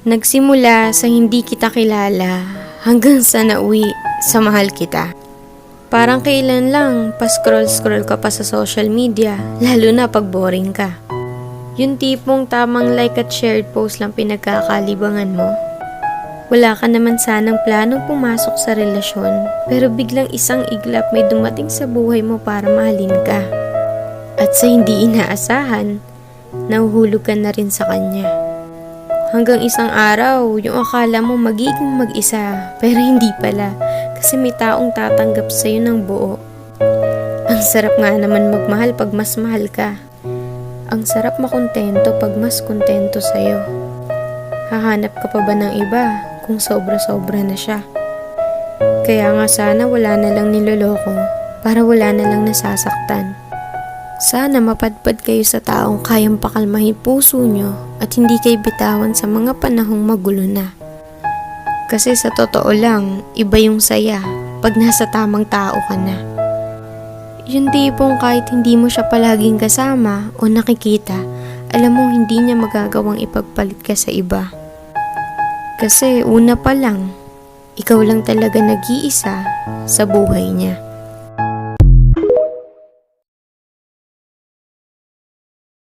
Nagsimula sa hindi kita kilala hanggang sa nauwi sa mahal kita. Parang kailan lang pa-scroll-scroll ka pa sa social media, lalo na pag boring ka. Yung tipong tamang like at shared post lang pinagkakalibangan mo. Wala ka naman sanang planong pumasok sa relasyon, pero biglang isang iglap may dumating sa buhay mo para mahalin ka. At sa hindi inaasahan, nahuhulog ka na rin sa kanya. Hanggang isang araw, yung akala mo magiging mag-isa, pero hindi pala, kasi may taong tatanggap sa'yo ng buo. Ang sarap nga naman magmahal pag mas mahal ka. Ang sarap makontento pag mas kontento sa'yo. Hahanap ka pa ba ng iba kung sobra-sobra na siya? Kaya nga sana wala na lang niloloko para wala na lang nasasaktan. Sana mapadpad kayo sa taong kayang pakalmahin puso nyo at hindi kayo bitawan sa mga panahong magulo na. Kasi sa totoo lang, iba yung saya pag nasa tamang tao ka na. Yung tipong kahit hindi mo siya palaging kasama o nakikita, alam mo hindi niya magagawang ipagpalit ka sa iba. Kasi una pa lang, ikaw lang talaga nag-iisa sa buhay niya.